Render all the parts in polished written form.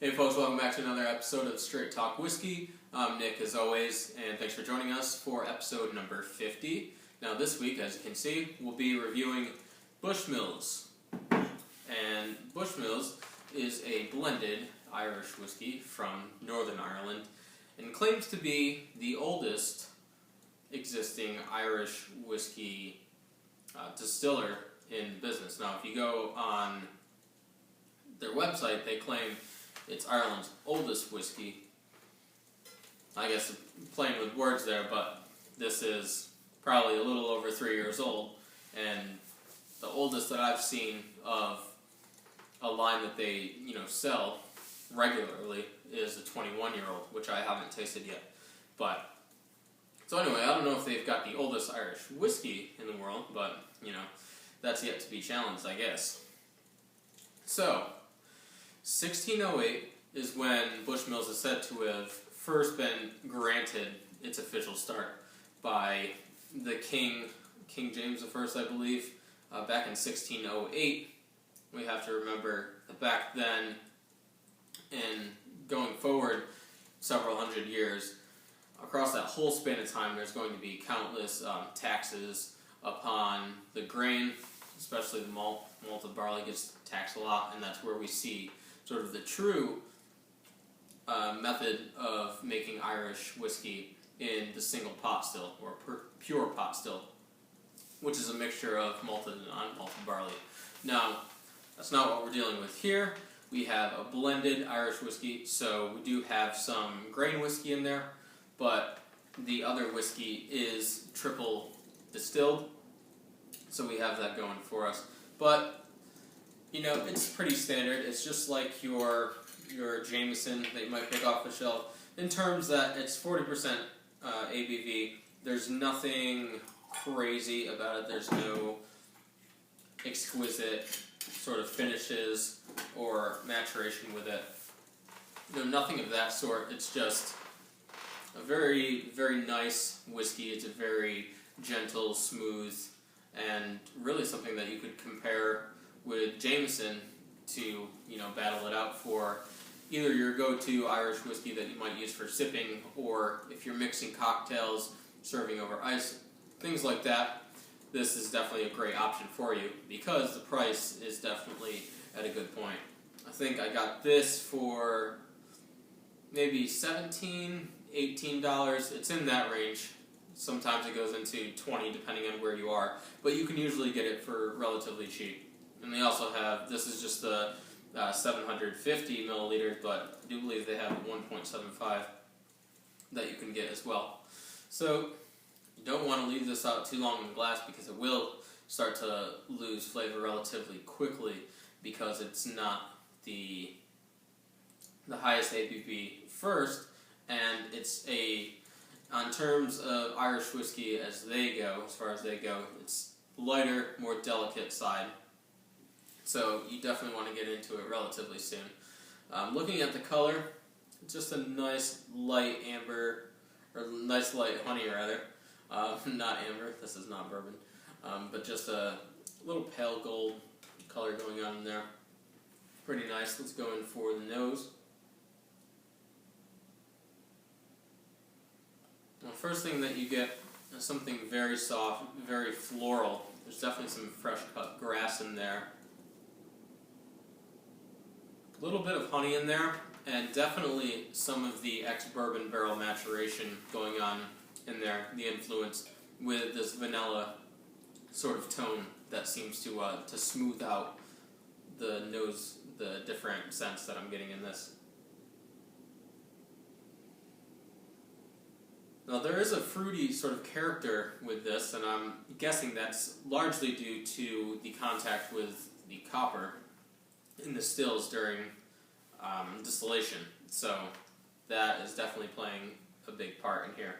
Hey folks, welcome back to another episode of Straight Talk Whiskey. I'm Nick as always, and thanks for joining us for episode number 50. Now this week, as you can see, we'll be reviewing Bushmills. And Bushmills is a blended Irish whiskey from Northern Ireland and claims to be the oldest existing Irish whiskey distiller in business. Now if you go on their website, they claim it's Ireland's oldest whiskey. I guess playing with words there, but this is probably a little over 3 years old, and the oldest that I've seen of a line that they sell regularly is a 21-year-old, which I haven't tasted yet. But so anyway, I don't know if they've got the oldest Irish whiskey in the world, but that's yet to be challenged, I guess. So 1608 is when Bushmills is said to have first been granted its official start by the King James I, I believe, back in 1608. We have to remember that back then and going forward several hundred years, across that whole span of time, there's going to be countless taxes upon the grain, especially the malt. Malted barley gets taxed a lot, and that's where we see sort of the true method of making Irish whiskey in the single pot still, or pure pot still, which is a mixture of malted and unmalted barley. Now, that's not what we're dealing with here. We have a blended Irish whiskey, so we do have some grain whiskey in there, but the other whiskey is triple distilled, so we have that going for us. But it's pretty standard. It's just like your Jameson that you might pick off the shelf, in terms that it's 40% ABV. There's nothing crazy about it. There's no exquisite sort of finishes or maturation with it. Nothing of that sort. It's just a very, very nice whiskey. It's a very gentle, smooth, and really something that you could compare with Jameson to, battle it out for either your go-to Irish whiskey that you might use for sipping, or if you're mixing cocktails, serving over ice, things like that. This is definitely a great option for you because the price is definitely at a good point. I think I got this for maybe $17, $18. It's in that range. Sometimes it goes into $20 depending on where you are, but you can usually get it for relatively cheap. And they also have, this is just the 750 milliliters, but I do believe they have 1.75 that you can get as well. So you don't want to leave this out too long in the glass because it will start to lose flavor relatively quickly because it's not the highest ABV first, and it's on terms of Irish whiskey as far as they go, it's lighter, more delicate side. So you definitely want to get into it relatively soon. Looking at the color, it's just a nice light amber, or nice light honey rather. Not amber, this is not bourbon. But just a little pale gold color going on in there. Pretty nice. Let's go in for the nose. The first thing that you get is something very soft, very floral. There's definitely some fresh cut grass in there. A little bit of honey in there, and definitely some of the ex-bourbon barrel maturation going on in there, the influence with this vanilla sort of tone that seems to smooth out the nose, the different scents that I'm getting in this. Now there is a fruity sort of character with this, and I'm guessing that's largely due to the contact with the copper in the stills during distillation. So that is definitely playing a big part in here.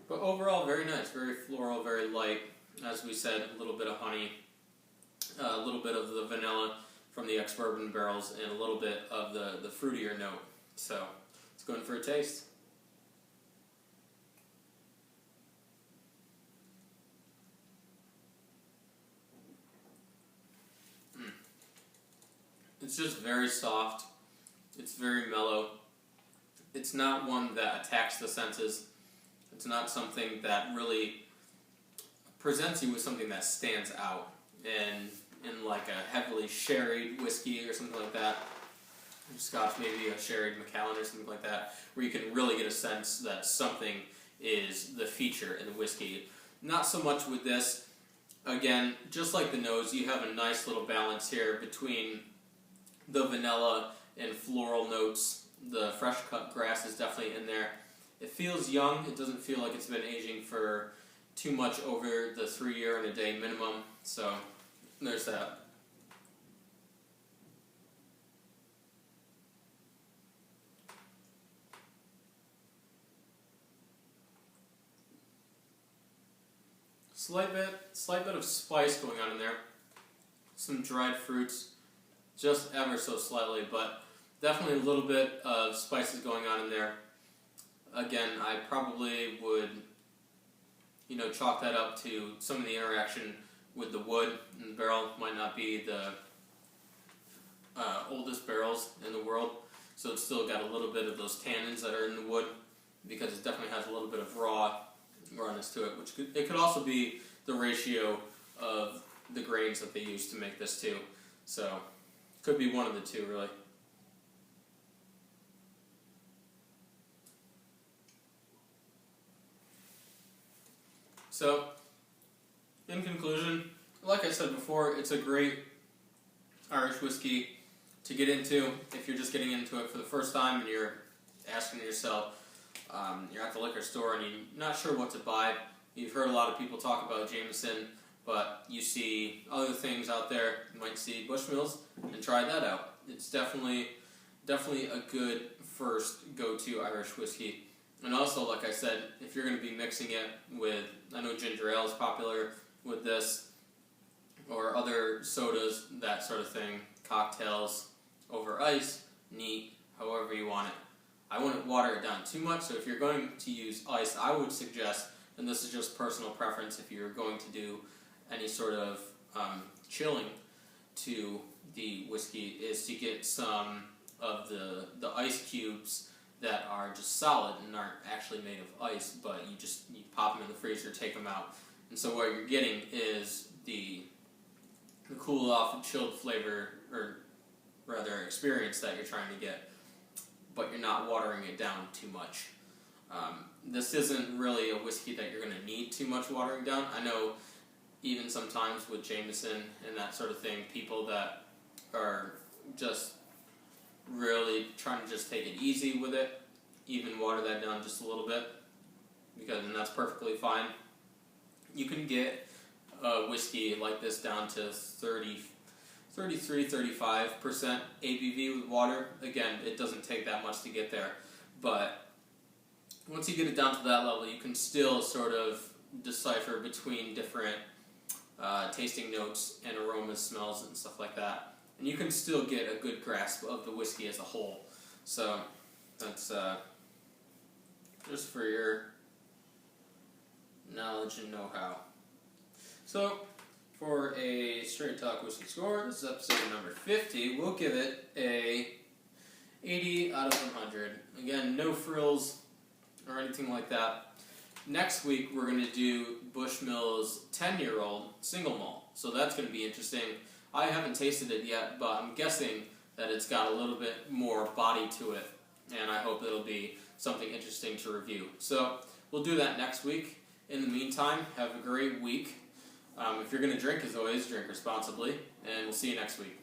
But overall, very nice, very floral, very light. As we said, a little bit of honey, a little bit of the vanilla from the ex-bourbon barrels, and a little bit of the fruitier note. So let's go in for a taste. It's just very soft. It's very mellow. It's not one that attacks the senses. It's not something that really presents you with something that stands out in like a heavily sherried whiskey or something like that. Scotch, maybe a sherried Macallan or something like that, where you can really get a sense that something is the feature in the whiskey. Not so much with this. Again, just like the nose, you have a nice little balance here between the vanilla and floral notes. The fresh cut grass is definitely in there. It feels young. It doesn't feel like it's been aging for too much over the 3 year and a day minimum. So there's that. Slight bit of spice going on in there. Some dried fruits, just ever so slightly, but definitely a little bit of spices going on in there. Again, I probably would, chalk that up to some of the interaction with the wood in the barrel. Might not be the oldest barrels in the world, so it's still got a little bit of those tannins that are in the wood, because it definitely has a little bit of rawness to it, which it could also be the ratio of the grains that they use to make this too. So, could be one of the two, really. So, in conclusion, like I said before, it's a great Irish whiskey to get into if you're just getting into it for the first time and you're asking yourself, you're at the liquor store and you're not sure what to buy. You've heard a lot of people talk about Jameson, but you see other things out there. You might see Bushmills and try that out. It's definitely a good first go-to Irish whiskey. And also, like I said, if you're going to be mixing it with, I know ginger ale is popular with this, or other sodas, that sort of thing, cocktails, over ice, neat, however you want it. I wouldn't water it down too much, so if you're going to use ice, I would suggest, and this is just personal preference, if you're going to do any sort of chilling to the whiskey, is to get some of the ice cubes that are just solid and aren't actually made of ice, but you pop them in the freezer, take them out. And so what you're getting is the cool off and chilled flavor, or rather experience that you're trying to get, but you're not watering it down too much. This isn't really a whiskey that you're going to need too much watering down. I know even sometimes with Jameson and that sort of thing, people that are just really trying to just take it easy with it, even water that down just a little bit, and that's perfectly fine. You can get a whiskey like this down to 33-35% ABV with water. Again, it doesn't take that much to get there, but once you get it down to that level, you can still sort of decipher between different tasting notes and aromas, smells, and stuff like that. And you can still get a good grasp of the whiskey as a whole. So, that's just for your knowledge and know-how. So, for a Straight Talk Whiskey score, this is episode number 50, we'll give it a 80 out of 100. Again, no frills or anything like that. Next week, we're going to do Bushmills 10-year-old single malt. So that's going to be interesting. I haven't tasted it yet, but I'm guessing that it's got a little bit more body to it, and I hope it'll be something interesting to review. So we'll do that next week. In the meantime, have a great week. If you're going to drink, as always, drink responsibly, and we'll see you next week.